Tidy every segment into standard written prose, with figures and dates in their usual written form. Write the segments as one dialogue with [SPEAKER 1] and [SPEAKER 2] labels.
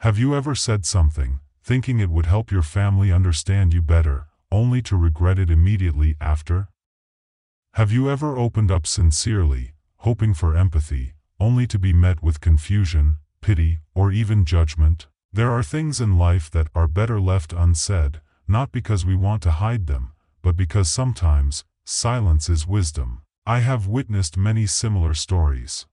[SPEAKER 1] Have you ever said something, thinking it would help your family understand you better, only to regret it immediately after? Have you ever opened up sincerely, hoping for empathy, only to be met with confusion, pity, or even judgment? There are things in life that are better left unsaid, not because we want to hide them, but because sometimes, silence is wisdom. I have witnessed many similar stories.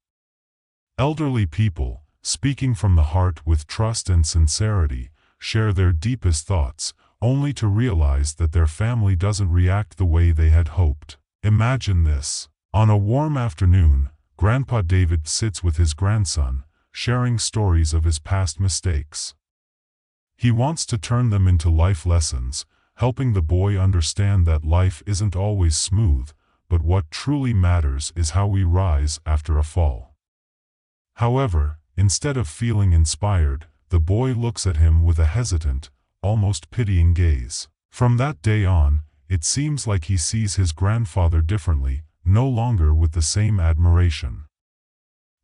[SPEAKER 1] Elderly people, speaking from the heart with trust and sincerity, share their deepest thoughts, only to realize that their family doesn't react the way they had hoped. Imagine this. On a warm afternoon, Grandpa David sits with his grandson, sharing stories of his past mistakes. He wants to turn them into life lessons, helping the boy understand that life isn't always smooth, but what truly matters is how we rise after a fall. However, instead of feeling inspired, the boy looks at him with a hesitant, almost pitying gaze. From that day on, it seems like he sees his grandfather differently, no longer with the same admiration.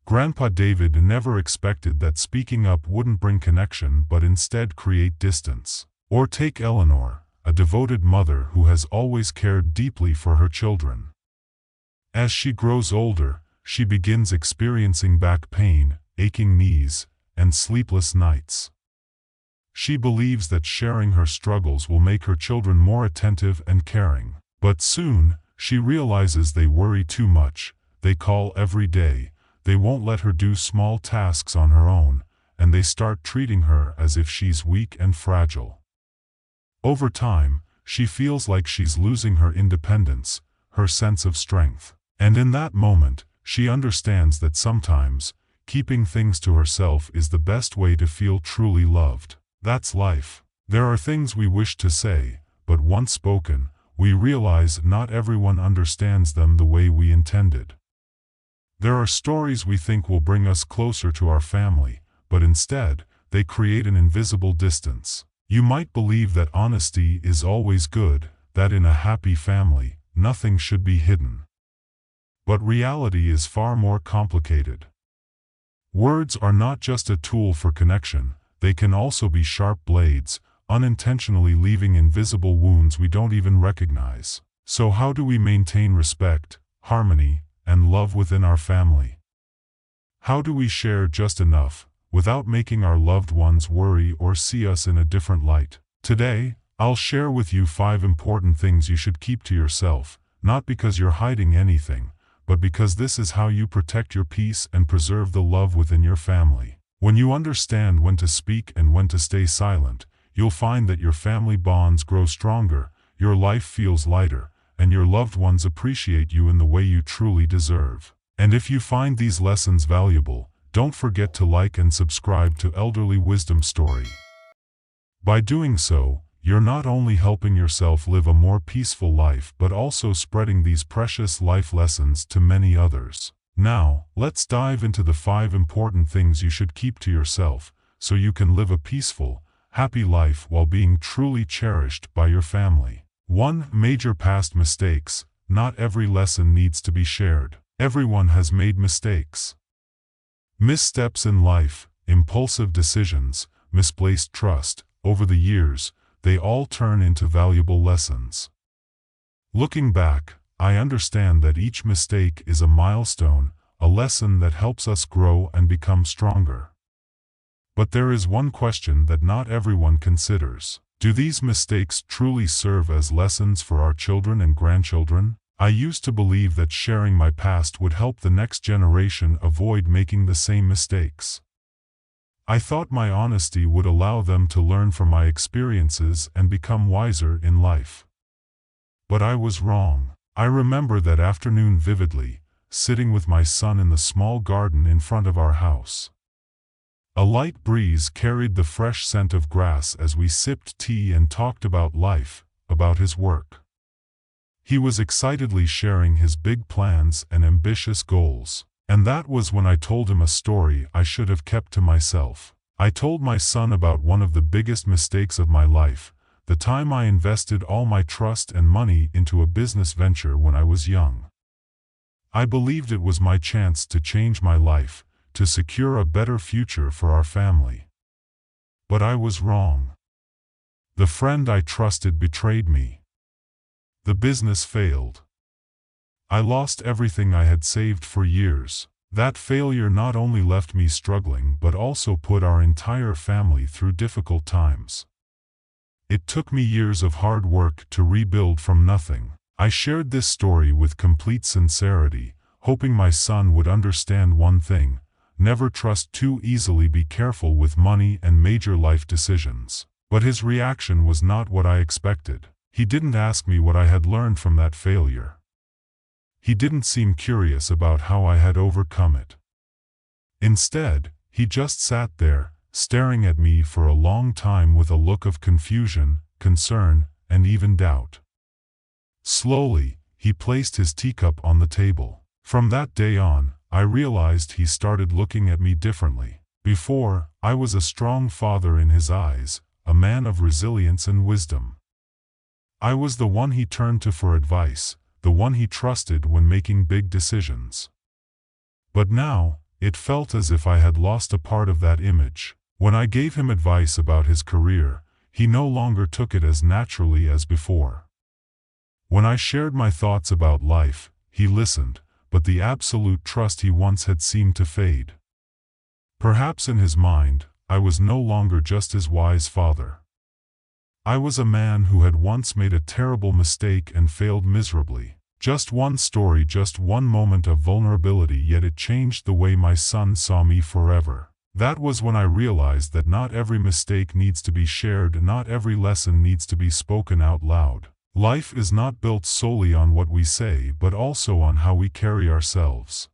[SPEAKER 1] Grandpa David never expected that speaking up wouldn't bring connection but instead create distance. Or take Eleanor, a devoted mother who has always cared deeply for her children. As she grows older, she begins experiencing back pain, aching knees, and sleepless nights. She believes that sharing her struggles will make her children more attentive and caring. But soon, she realizes they worry too much, they call every day, they won't let her do small tasks on her own, and they start treating her as if she's weak and fragile. Over time, she feels like she's losing her independence, her sense of strength. And in that moment, she understands that sometimes, keeping things to herself is the best way to feel truly loved. That's life. There are things we wish to say, but once spoken, we realize not everyone understands them the way we intended. There are stories we think will bring us closer to our family, but instead, they create an invisible distance. You might believe that honesty is always good, that in a happy family, nothing should be hidden. But reality is far more complicated. Words are not just a tool for connection, they can also be sharp blades, unintentionally leaving invisible wounds we don't even recognize. So how do we maintain respect, harmony, and love within our family? How do we share just enough, without making our loved ones worry or see us in a different light? Today, I'll share with you 5 important things you should keep to yourself, not because you're hiding anything, but because this is how you protect your peace and preserve the love within your family. When you understand when to speak and when to stay silent, you'll find that your family bonds grow stronger, your life feels lighter, and your loved ones appreciate you in the way you truly deserve. And if you find these lessons valuable, don't forget to like and subscribe to Elderly Wisdom Story. By doing so, you're not only helping yourself live a more peaceful life but also spreading these precious life lessons to many others. Now, let's dive into the 5 important things you should keep to yourself, so you can live a peaceful, happy life while being truly cherished by your family. 1. Major past mistakes. Not every lesson needs to be shared. Everyone has made mistakes. Missteps in life, impulsive decisions, misplaced trust, over the years, they all turn into valuable lessons. Looking back, I understand that each mistake is a milestone, a lesson that helps us grow and become stronger. But there is one question that not everyone considers. Do these mistakes truly serve as lessons for our children and grandchildren? I used to believe that sharing my past would help the next generation avoid making the same mistakes. I thought my honesty would allow them to learn from my experiences and become wiser in life. But I was wrong. I remember that afternoon vividly, sitting with my son in the small garden in front of our house. A light breeze carried the fresh scent of grass as we sipped tea and talked about life, about his work. He was excitedly sharing his big plans and ambitious goals. And that was when I told him a story I should have kept to myself. I told my son about one of the biggest mistakes of my life, the time I invested all my trust and money into a business venture when I was young. I believed it was my chance to change my life, to secure a better future for our family. But I was wrong. The friend I trusted betrayed me. The business failed. I lost everything I had saved for years. That failure not only left me struggling but also put our entire family through difficult times. It took me years of hard work to rebuild from nothing. I shared this story with complete sincerity, hoping my son would understand one thing: never trust too easily, be careful with money and major life decisions. But his reaction was not what I expected. He didn't ask me what I had learned from that failure. He didn't seem curious about how I had overcome it. Instead, he just sat there, staring at me for a long time with a look of confusion, concern, and even doubt. Slowly, he placed his teacup on the table. From that day on, I realized he started looking at me differently. Before, I was a strong father in his eyes, a man of resilience and wisdom. I was the one he turned to for advice, the one he trusted when making big decisions. But now, it felt as if I had lost a part of that image. When I gave him advice about his career, he no longer took it as naturally as before. When I shared my thoughts about life, he listened, but the absolute trust he once had seemed to fade. Perhaps in his mind, I was no longer just his wise father. I was a man who had once made a terrible mistake and failed miserably. Just one story, just one moment of vulnerability, yet it changed the way my son saw me forever. That was when I realized that not every mistake needs to be shared, not every lesson needs to be spoken out loud. Life is not built solely on what we say, but also on how we carry ourselves.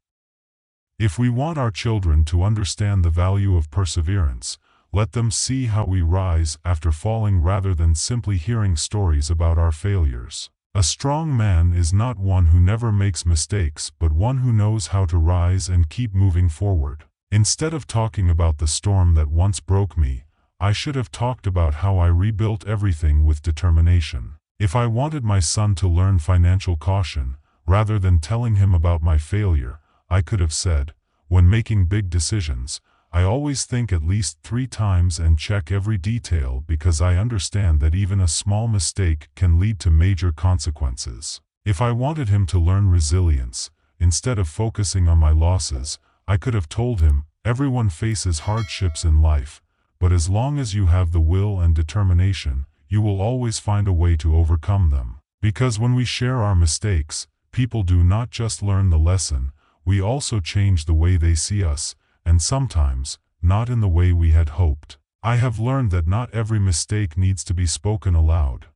[SPEAKER 1] If we want our children to understand the value of perseverance, let them see how we rise after falling rather than simply hearing stories about our failures. A strong man is not one who never makes mistakes, but one who knows how to rise and keep moving forward. Instead of talking about the storm that once broke me, I should have talked about how I rebuilt everything with determination. If I wanted my son to learn financial caution, rather than telling him about my failure, I could have said, when making big decisions, I always think at least 3 times and check every detail, because I understand that even a small mistake can lead to major consequences. If I wanted him to learn resilience, instead of focusing on my losses, I could have told him, everyone faces hardships in life, but as long as you have the will and determination, you will always find a way to overcome them. Because when we share our mistakes, people do not just learn the lesson, we also change the way they see us, and sometimes, not in the way we had hoped. I have learned that not every mistake needs to be spoken aloud.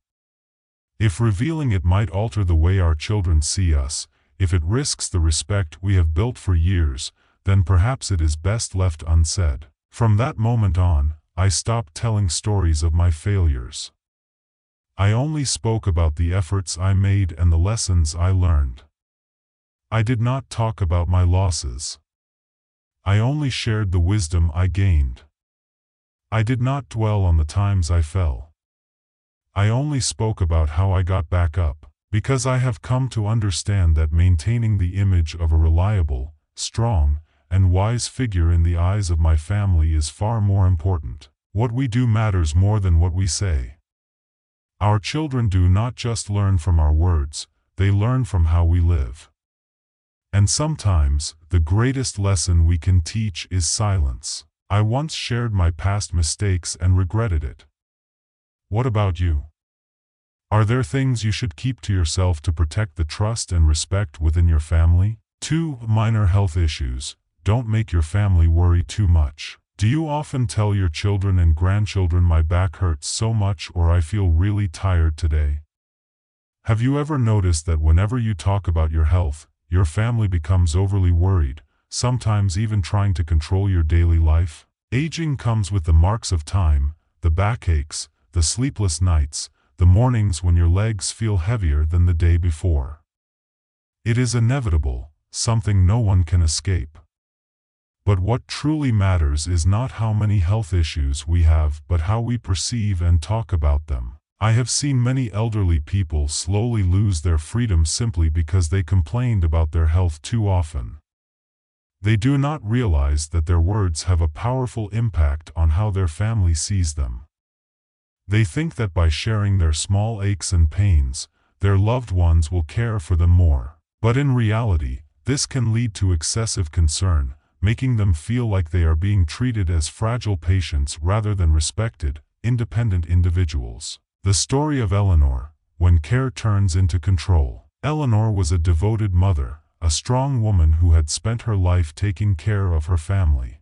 [SPEAKER 1] If revealing it might alter the way our children see us, if it risks the respect we have built for years, then perhaps it is best left unsaid. From that moment on, I stopped telling stories of my failures. I only spoke about the efforts I made and the lessons I learned. I did not talk about my losses. I only shared the wisdom I gained. I did not dwell on the times I fell. I only spoke about how I got back up, because I have come to understand that maintaining the image of a reliable, strong, and wise figure in the eyes of my family is far more important. What we do matters more than what we say. Our children do not just learn from our words, they learn from how we live. And sometimes, the greatest lesson we can teach is silence. I once shared my past mistakes and regretted it. What about you? Are there things you should keep to yourself to protect the trust and respect within your family? 2. Minor health issues. Don't make your family worry too much. Do you often tell your children and grandchildren, my back hurts so much, or I feel really tired today? Have you ever noticed that whenever you talk about your health, your family becomes overly worried, sometimes even trying to control your daily life? Aging comes with the marks of time, the backaches, the sleepless nights, the mornings when your legs feel heavier than the day before. It is inevitable, something no one can escape. But what truly matters is not how many health issues we have, but how we perceive and talk about them. I have seen many elderly people slowly lose their freedom simply because they complained about their health too often. They do not realize that their words have a powerful impact on how their family sees them. They think that by sharing their small aches and pains, their loved ones will care for them more. But in reality, this can lead to excessive concern, making them feel like they are being treated as fragile patients rather than respected, independent individuals. The story of Eleanor, when care turns into control. Eleanor was a devoted mother, a strong woman who had spent her life taking care of her family.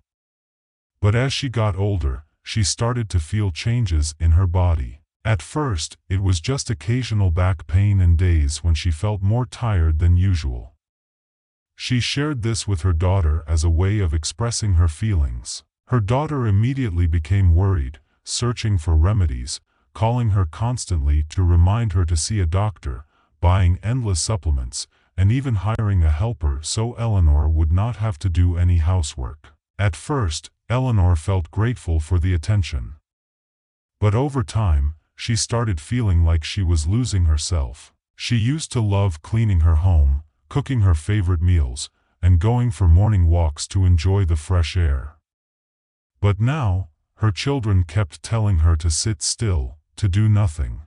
[SPEAKER 1] But as she got older, she started to feel changes in her body. At first, it was just occasional back pain and days when she felt more tired than usual. She shared this with her daughter as a way of expressing her feelings. Her daughter immediately became worried, searching for remedies, calling her constantly to remind her to see a doctor, buying endless supplements, and even hiring a helper so Eleanor would not have to do any housework. At first, Eleanor felt grateful for the attention. But over time, she started feeling like she was losing herself. She used to love cleaning her home, cooking her favorite meals, and going for morning walks to enjoy the fresh air. But now, her children kept telling her to sit still, to do nothing.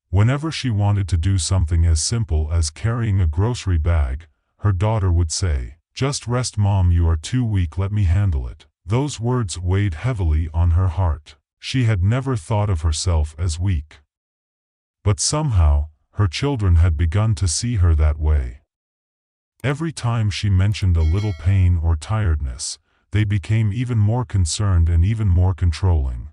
[SPEAKER 1] Whenever she wanted to do something as simple as carrying a grocery bag, her daughter would say, "Just rest, Mom, you are too weak, let me handle it." Those words weighed heavily on her heart. She had never thought of herself as weak. But somehow, her children had begun to see her that way. Every time she mentioned a little pain or tiredness, they became even more concerned and even more controlling.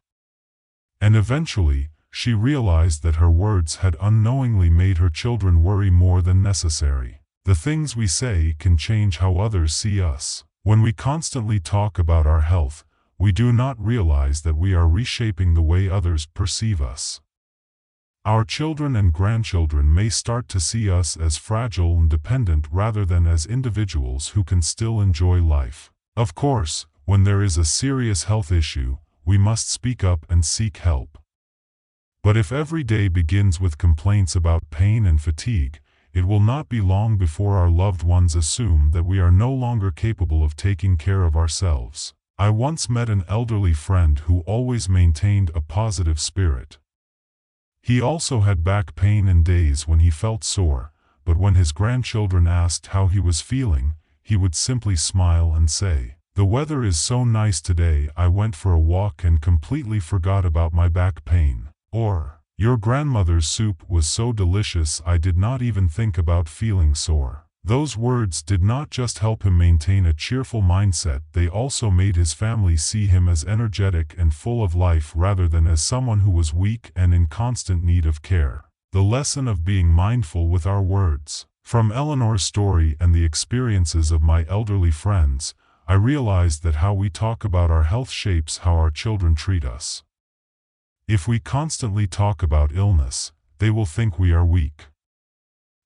[SPEAKER 1] And eventually, she realized that her words had unknowingly made her children worry more than necessary. The things we say can change how others see us. When we constantly talk about our health, we do not realize that we are reshaping the way others perceive us. Our children and grandchildren may start to see us as fragile and dependent rather than as individuals who can still enjoy life. Of course, when there is a serious health issue, we must speak up and seek help. But if every day begins with complaints about pain and fatigue, it will not be long before our loved ones assume that we are no longer capable of taking care of ourselves. I once met an elderly friend who always maintained a positive spirit. He also had back pain and days when he felt sore, but when his grandchildren asked how he was feeling, he would simply smile and say, "The weather is so nice today, I went for a walk and completely forgot about my back pain." Or, "Your grandmother's soup was so delicious I did not even think about feeling sore." Those words did not just help him maintain a cheerful mindset, they also made his family see him as energetic and full of life rather than as someone who was weak and in constant need of care. The lesson of being mindful with our words. From Eleanor's story and the experiences of my elderly friends, I realized that how we talk about our health shapes how our children treat us. If we constantly talk about illness, they will think we are weak.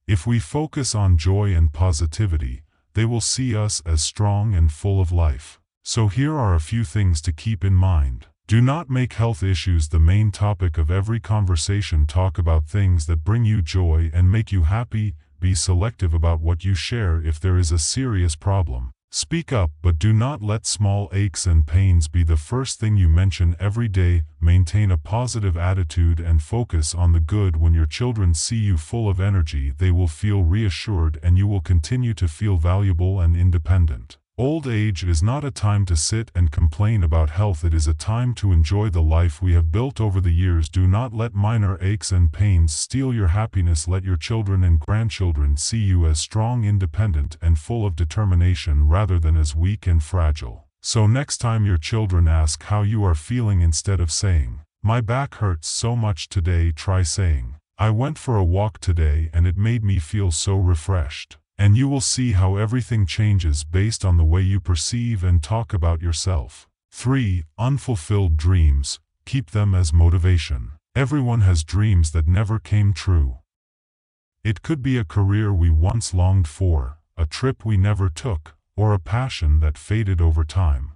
[SPEAKER 1] If we focus on joy and positivity, they will see us as strong and full of life. So here are a few things to keep in mind. Do not make health issues the main topic of every conversation. Talk about things that bring you joy and make you happy. Be selective about what you share if there is a serious problem. Speak up, but do not let small aches and pains be the first thing you mention every day. Maintain a positive attitude and focus on the good. When your children see you full of energy, they will feel reassured and you will continue to feel valuable and independent. Old age is not a time to sit and complain about health. It is a time to enjoy the life we have built over the years. Do not let minor aches and pains steal your happiness. Let your children and grandchildren see you as strong, independent, and full of determination rather than as weak and fragile. So next time your children ask how you are feeling, instead of saying, "My back hurts so much today," try saying, "I went for a walk today and it made me feel so refreshed." And you will see how everything changes based on the way you perceive and talk about yourself. 3. Unfulfilled dreams. Keep them as motivation. Everyone has dreams that never came true. It could be a career we once longed for, a trip we never took, or a passion that faded over time.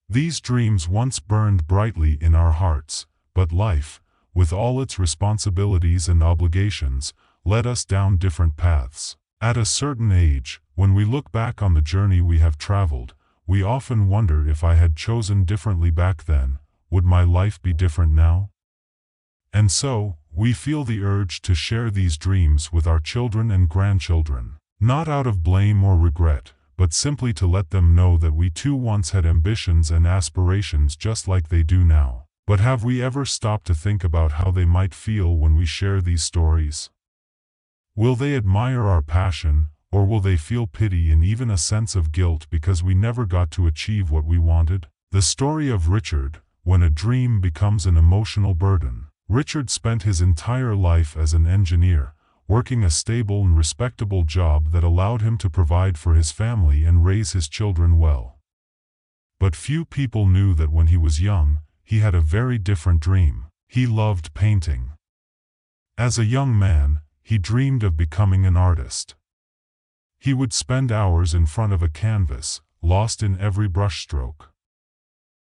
[SPEAKER 1] These dreams once burned brightly in our hearts, but life, with all its responsibilities and obligations, led us down different paths. At a certain age, when we look back on the journey we have traveled, we often wonder, if I had chosen differently back then, would my life be different now? And so, we feel the urge to share these dreams with our children and grandchildren, not out of blame or regret, but simply to let them know that we too once had ambitions and aspirations just like they do now. But have we ever stopped to think about how they might feel when we share these stories? Will they admire our passion, or will they feel pity and even a sense of guilt because we never got to achieve what we wanted? The story of Richard, when a dream becomes an emotional burden. Richard spent his entire life as an engineer, working a stable and respectable job that allowed him to provide for his family and raise his children well. But few people knew that when he was young, he had a very different dream. He loved painting. As a young man, he dreamed of becoming an artist. He would spend hours in front of a canvas, lost in every brushstroke.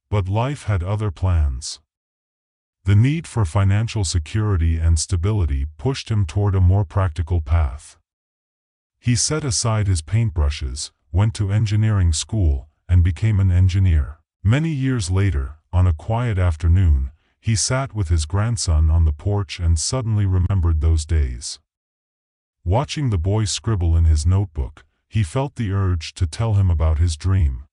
[SPEAKER 1] But life had other plans. The need for financial security and stability pushed him toward a more practical path. He set aside his paintbrushes, went to engineering school, and became an engineer. Many years later, on a quiet afternoon, he sat with his grandson on the porch and suddenly remembered those days. Watching the boy scribble in his notebook, he felt the urge to tell him about his dream.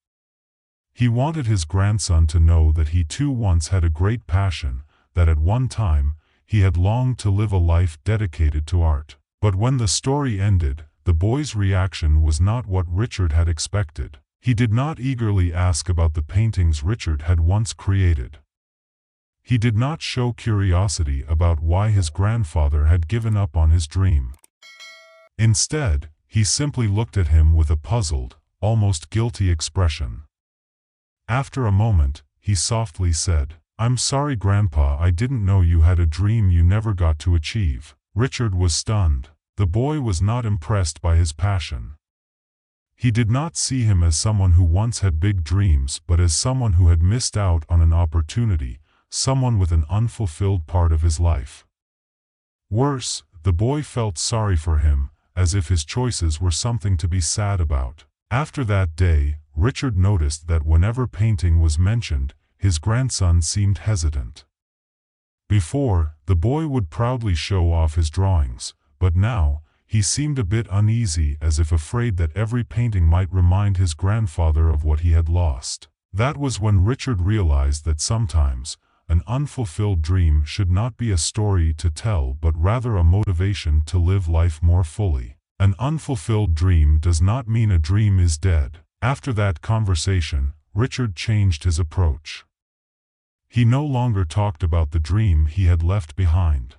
[SPEAKER 1] He wanted his grandson to know that he too once had a great passion, that at one time, he had longed to live a life dedicated to art. But when the story ended, the boy's reaction was not what Richard had expected. He did not eagerly ask about the paintings Richard had once created. He did not show curiosity about why his grandfather had given up on his dream. Instead, he simply looked at him with a puzzled, almost guilty expression. After a moment, he softly said, "I'm sorry, Grandpa, I didn't know you had a dream you never got to achieve." Richard was stunned. The boy was not impressed by his passion. He did not see him as someone who once had big dreams, but as someone who had missed out on an opportunity, someone with an unfulfilled part of his life. Worse, the boy felt sorry for him, as if his choices were something to be sad about. After that day, Richard noticed that whenever painting was mentioned, his grandson seemed hesitant. Before, the boy would proudly show off his drawings, but now, he seemed a bit uneasy, as if afraid that every painting might remind his grandfather of what he had lost. That was when Richard realized that sometimes, an unfulfilled dream should not be a story to tell but rather a motivation to live life more fully. An unfulfilled dream does not mean a dream is dead. After that conversation, Richard changed his approach. He no longer talked about the dream he had left behind.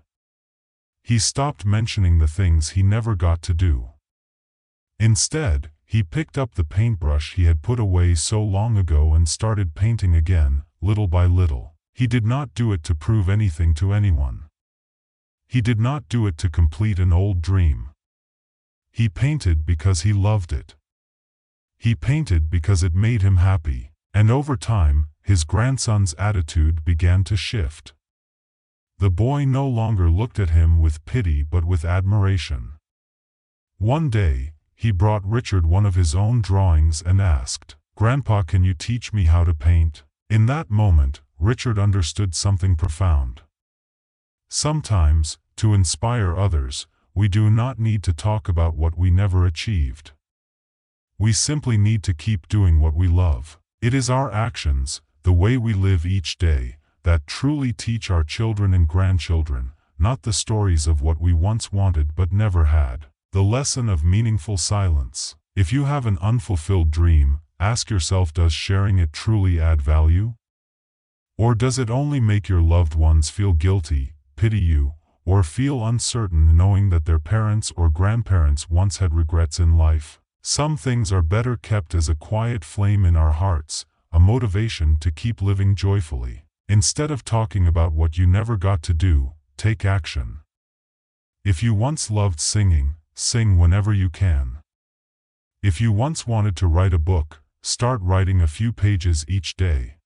[SPEAKER 1] He stopped mentioning the things he never got to do. Instead, he picked up the paintbrush he had put away so long ago and started painting again, little by little. He did not do it to prove anything to anyone. He did not do it to complete an old dream. He painted because he loved it. He painted because it made him happy. And over time, his grandson's attitude began to shift. The boy no longer looked at him with pity but with admiration. One day, he brought Richard one of his own drawings and asked, "Grandpa, can you teach me how to paint?" In that moment, Richard understood something profound. Sometimes, to inspire others, we do not need to talk about what we never achieved. We simply need to keep doing what we love. It is our actions, the way we live each day, that truly teach our children and grandchildren, not the stories of what we once wanted but never had. The lesson of meaningful silence. If you have an unfulfilled dream, ask yourself, does sharing it truly add value? Or does it only make your loved ones feel guilty, pity you, or feel uncertain knowing that their parents or grandparents once had regrets in life? Some things are better kept as a quiet flame in our hearts, a motivation to keep living joyfully. Instead of talking about what you never got to do, take action. If you once loved singing, sing whenever you can. If you once wanted to write a book, start writing a few pages each day.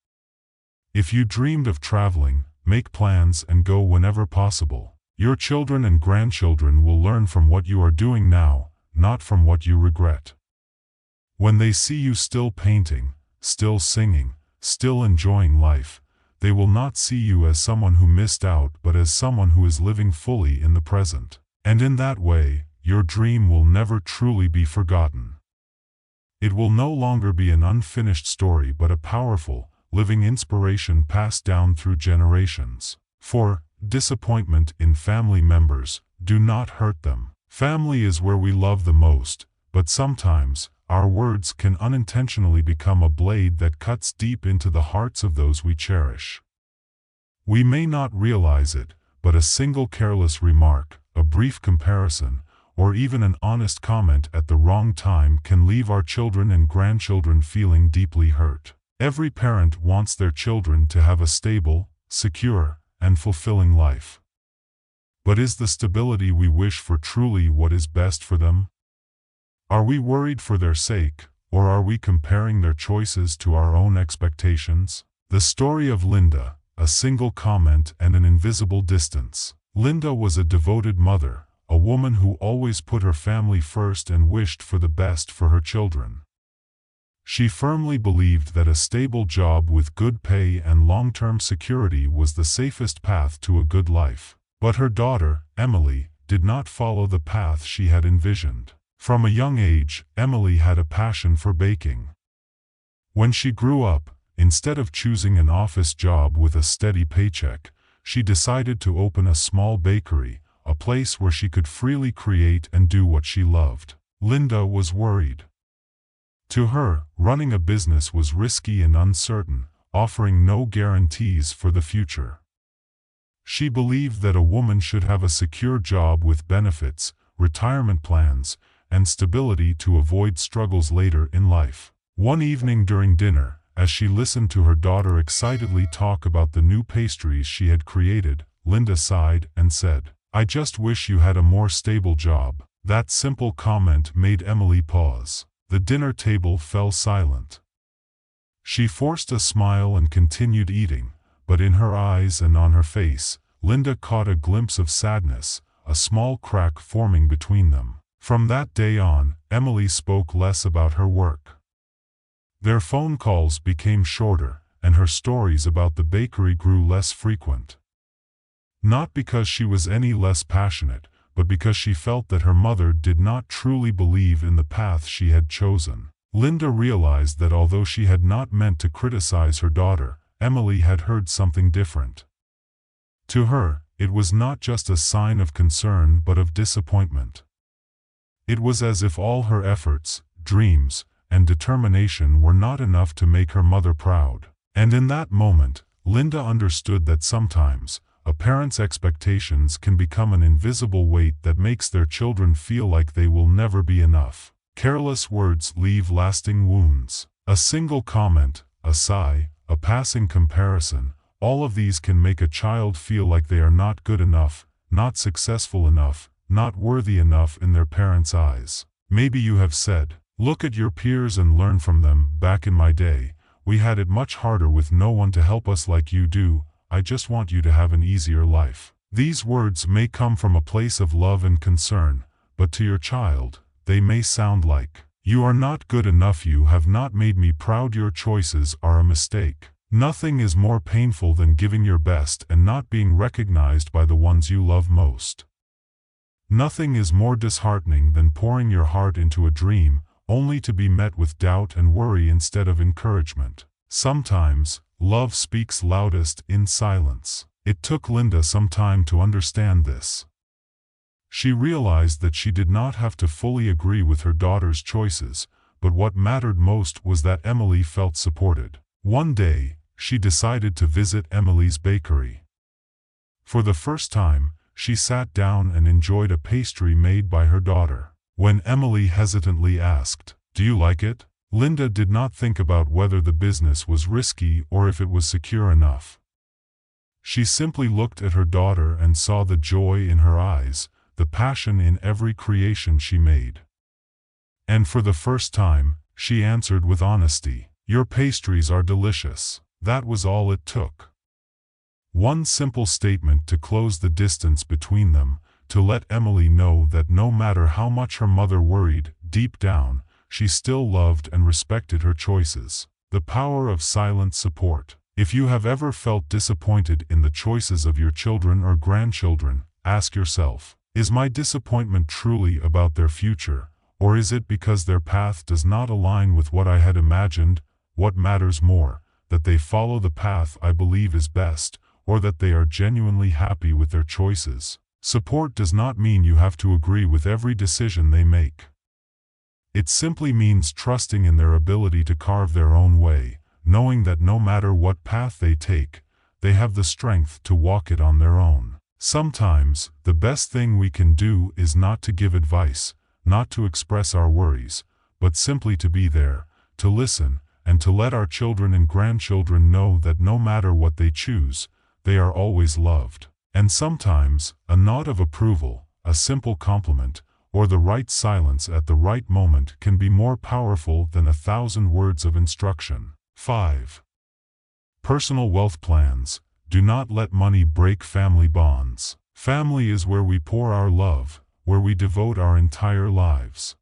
[SPEAKER 1] If you dreamed of traveling, make plans and go whenever possible. Your children and grandchildren will learn from what you are doing now, not from what you regret. When they see you still painting, still singing, still enjoying life, they will not see you as someone who missed out but as someone who is living fully in the present. And in that way, your dream will never truly be forgotten. It will no longer be an unfinished story but a powerful, living inspiration passed down through generations. 4. Disappointment in family members. Do not hurt them. Family is where we love the most, but sometimes, our words can unintentionally become a blade that cuts deep into the hearts of those we cherish. We may not realize it, but a single careless remark, a brief comparison, or even an honest comment at the wrong time can leave our children and grandchildren feeling deeply hurt. Every parent wants their children to have a stable, secure, and fulfilling life. But is the stability we wish for truly what is best for them? Are we worried for their sake, or are we comparing their choices to our own expectations? The story of Linda, a single comment and an invisible distance. Linda was a devoted mother, a woman who always put her family first and wished for the best for her children. She firmly believed that a stable job with good pay and long-term security was the safest path to a good life. But her daughter, Emily, did not follow the path she had envisioned. From a young age, Emily had a passion for baking. When she grew up, instead of choosing an office job with a steady paycheck, she decided to open a small bakery, a place where she could freely create and do what she loved. Linda was worried. To her, running a business was risky and uncertain, offering no guarantees for the future. She believed that a woman should have a secure job with benefits, retirement plans, and stability to avoid struggles later in life. One evening during dinner, as she listened to her daughter excitedly talk about the new pastries she had created, Linda sighed and said, "I just wish you had a more stable job." That simple comment made Emily pause. The dinner table fell silent. She forced a smile and continued eating, but in her eyes and on her face, Linda caught a glimpse of sadness, a small crack forming between them. From that day on, Emily spoke less about her work. Their phone calls became shorter, and her stories about the bakery grew less frequent. Not because she was any less passionate, but because she felt that her mother did not truly believe in the path she had chosen. Linda realized that although she had not meant to criticize her daughter, Emily had heard something different. To her, it was not just a sign of concern but of disappointment. It was as if all her efforts, dreams, and determination were not enough to make her mother proud. And in that moment, Linda understood that sometimes, a parent's expectations can become an invisible weight that makes their children feel like they will never be enough. Careless words leave lasting wounds. A single comment, a sigh, a passing comparison, all of these can make a child feel like they are not good enough, not successful enough, not worthy enough in their parents' eyes. Maybe you have said, "Look at your peers and learn from them. Back in my day, we had it much harder with no one to help us like you do. I just want you to have an easier life." These words may come from a place of love and concern, but to your child, they may sound like, "You are not good enough. You have not made me proud. Your choices are a mistake." Nothing is more painful than giving your best and not being recognized by the ones you love most. Nothing is more disheartening than pouring your heart into a dream, only to be met with doubt and worry instead of encouragement. Sometimes, love speaks loudest in silence. It took Linda some time to understand this. She realized that she did not have to fully agree with her daughter's choices, but what mattered most was that Emily felt supported. One day, she decided to visit Emily's bakery. For the first time, she sat down and enjoyed a pastry made by her daughter. When Emily hesitantly asked, "Do you like it?" Linda did not think about whether the business was risky or if it was secure enough. She simply looked at her daughter and saw the joy in her eyes, the passion in every creation she made. And for the first time, she answered with honesty, "Your pastries are delicious." That was all it took. One simple statement to close the distance between them, to let Emily know that no matter how much her mother worried, deep down, she still loved and respected her choices. The power of silent support. If you have ever felt disappointed in the choices of your children or grandchildren, ask yourself, is my disappointment truly about their future, or is it because their path does not align with what I had imagined? What matters more, that they follow the path I believe is best, or that they are genuinely happy with their choices? Support does not mean you have to agree with every decision they make. It simply means trusting in their ability to carve their own way, knowing that no matter what path they take, they have the strength to walk it on their own. Sometimes, the best thing we can do is not to give advice, not to express our worries, but simply to be there, to listen, and to let our children and grandchildren know that no matter what they choose, they are always loved. And sometimes, a nod of approval, a simple compliment, or the right silence at the right moment can be more powerful than 1,000 words of instruction. 5. Personal wealth plans. Do not let money break family bonds. Family is where we pour our love, where we devote our entire lives.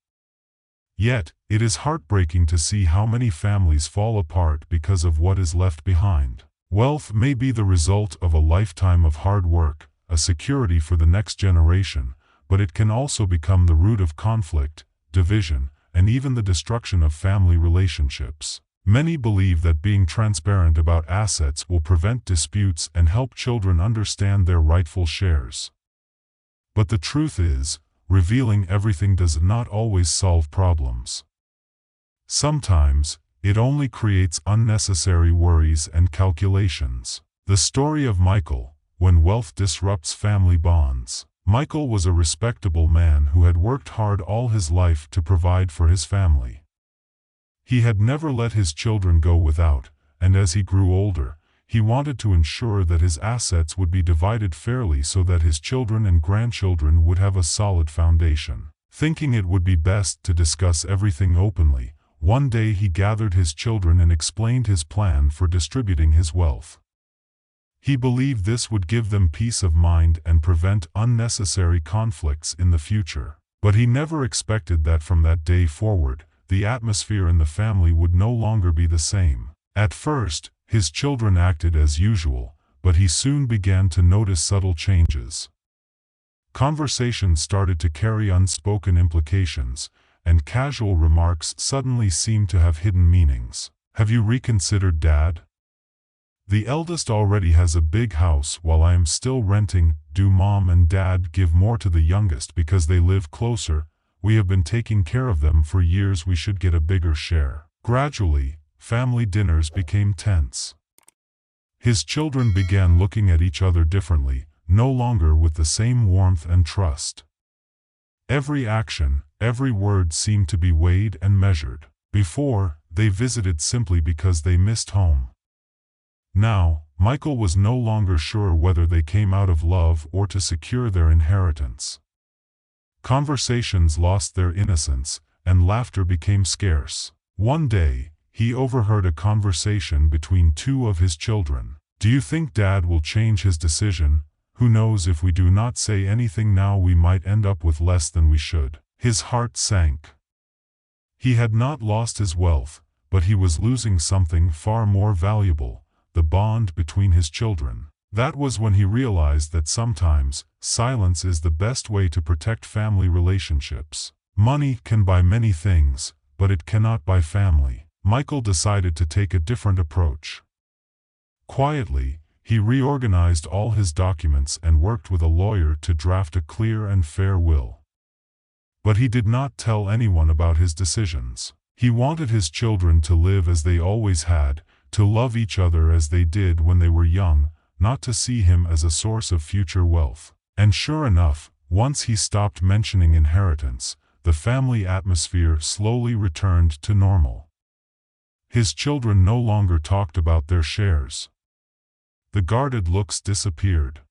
[SPEAKER 1] Yet, it is heartbreaking to see how many families fall apart because of what is left behind. Wealth may be the result of a lifetime of hard work, a security for the next generation, but it can also become the root of conflict, division, and even the destruction of family relationships. Many believe that being transparent about assets will prevent disputes and help children understand their rightful shares. But the truth is, revealing everything does not always solve problems. Sometimes, it only creates unnecessary worries and calculations. The story of Michael, when wealth disrupts family bonds. Michael was a respectable man who had worked hard all his life to provide for his family. He had never let his children go without, and as he grew older, he wanted to ensure that his assets would be divided fairly so that his children and grandchildren would have a solid foundation. Thinking it would be best to discuss everything openly, one day he gathered his children and explained his plan for distributing his wealth. He believed this would give them peace of mind and prevent unnecessary conflicts in the future. But he never expected that from that day forward, the atmosphere in the family would no longer be the same. At first, his children acted as usual, but he soon began to notice subtle changes. Conversations started to carry unspoken implications, and casual remarks suddenly seemed to have hidden meanings. Have you reconsidered, Dad? The eldest already has a big house while I am still renting. Do Mom and Dad give more to the youngest because they live closer? We have been taking care of them for years. We should get a bigger share. Gradually, family dinners became tense. His children began looking at each other differently, no longer with the same warmth and trust. Every action, every word seemed to be weighed and measured. Before, they visited simply because they missed home. Now, Michael was no longer sure whether they came out of love or to secure their inheritance. Conversations lost their innocence, and laughter became scarce. One day, he overheard a conversation between two of his children. Do you think Dad will change his decision? Who knows, if we do not say anything now we might end up with less than we should. His heart sank. He had not lost his wealth, but he was losing something far more valuable, the bond between his children. That was when he realized that sometimes, silence is the best way to protect family relationships. Money can buy many things, but it cannot buy family. Michael decided to take a different approach. Quietly, he reorganized all his documents and worked with a lawyer to draft a clear and fair will. But he did not tell anyone about his decisions. He wanted his children to live as they always had, to love each other as they did when they were young, not to see him as a source of future wealth. And sure enough, once he stopped mentioning inheritance, the family atmosphere slowly returned to normal. His children no longer talked about their shares. The guarded looks disappeared.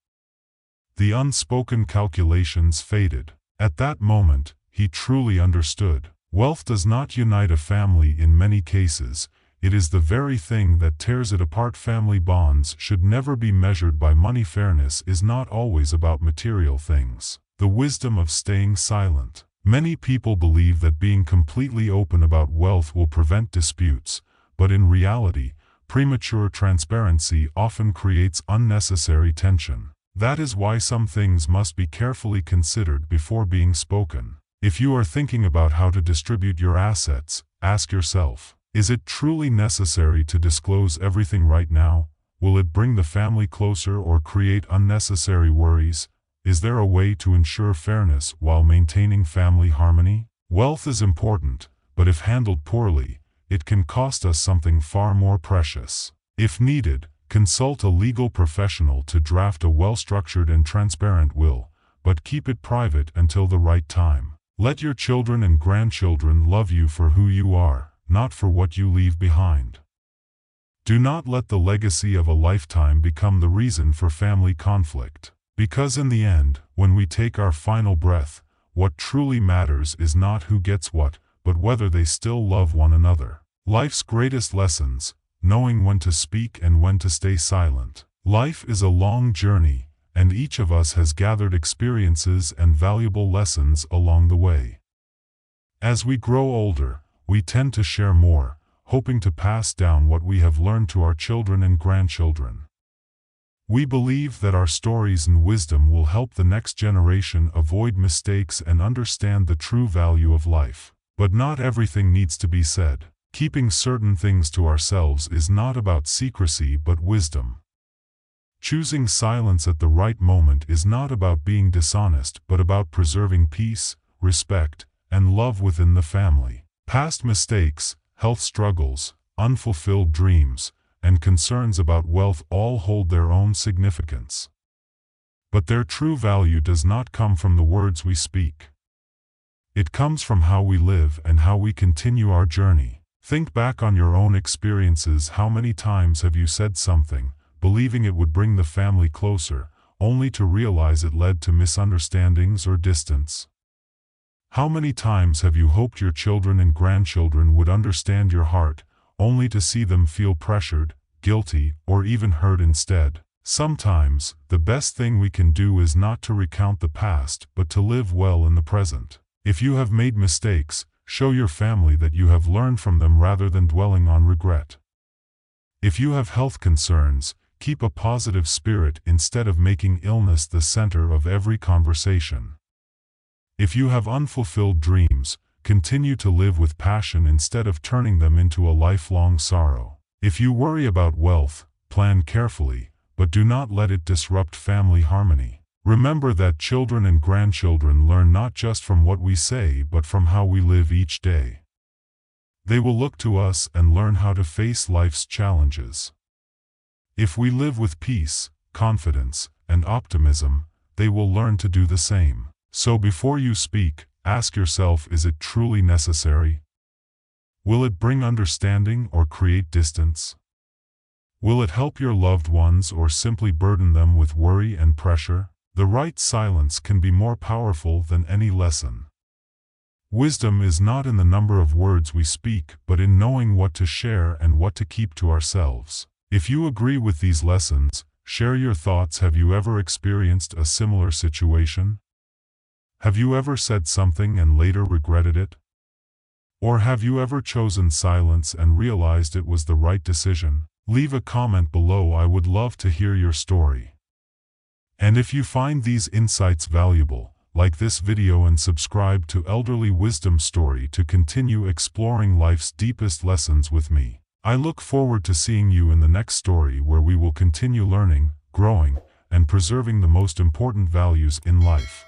[SPEAKER 1] The unspoken calculations faded. At that moment, he truly understood. Wealth does not unite a family in many cases. It is the very thing that tears it apart. Family bonds should never be measured by money. Fairness is not always about material things. The wisdom of staying silent. Many people believe that being completely open about wealth will prevent disputes, but in reality, premature transparency often creates unnecessary tension. That is why some things must be carefully considered before being spoken. If you are thinking about how to distribute your assets, ask yourself, is it truly necessary to disclose everything right now? Will it bring the family closer or create unnecessary worries? Is there a way to ensure fairness while maintaining family harmony? Wealth is important, but if handled poorly, it can cost us something far more precious. If needed, consult a legal professional to draft a well-structured and transparent will, but keep it private until the right time. Let your children and grandchildren love you for who you are, not for what you leave behind. Do not let the legacy of a lifetime become the reason for family conflict. Because in the end, when we take our final breath, what truly matters is not who gets what, but whether they still love one another. Life's greatest lessons, knowing when to speak and when to stay silent. Life is a long journey, and each of us has gathered experiences and valuable lessons along the way. As we grow older, we tend to share more, hoping to pass down what we have learned to our children and grandchildren. We believe that our stories and wisdom will help the next generation avoid mistakes and understand the true value of life. But not everything needs to be said. Keeping certain things to ourselves is not about secrecy but wisdom. Choosing silence at the right moment is not about being dishonest but about preserving peace, respect, and love within the family. Past mistakes, health struggles, unfulfilled dreams, and concerns about wealth all hold their own significance. But their true value does not come from the words we speak. It comes from how we live and how we continue our journey. Think back on your own experiences. How many times have you said something, believing it would bring the family closer, only to realize it led to misunderstandings or distance? How many times have you hoped your children and grandchildren would understand your heart, only to see them feel pressured, guilty, or even hurt instead? Sometimes, the best thing we can do is not to recount the past but to live well in the present. If you have made mistakes, show your family that you have learned from them rather than dwelling on regret. If you have health concerns, keep a positive spirit instead of making illness the center of every conversation. If you have unfulfilled dreams, continue to live with passion instead of turning them into a lifelong sorrow. If you worry about wealth, plan carefully, but do not let it disrupt family harmony. Remember that children and grandchildren learn not just from what we say but from how we live each day. They will look to us and learn how to face life's challenges. If we live with peace, confidence, and optimism, they will learn to do the same. So before you speak, ask yourself, is it truly necessary? Will it bring understanding or create distance? Will it help your loved ones or simply burden them with worry and pressure? The right silence can be more powerful than any lesson. Wisdom is not in the number of words we speak, but in knowing what to share and what to keep to ourselves. If you agree with these lessons, share your thoughts. Have you ever experienced a similar situation? Have you ever said something and later regretted it? Or have you ever chosen silence and realized it was the right decision? Leave a comment below. I would love to hear your story. And if you find these insights valuable, like this video and subscribe to Elderly Wisdom Story to continue exploring life's deepest lessons with me. I look forward to seeing you in the next story where we will continue learning, growing, and preserving the most important values in life.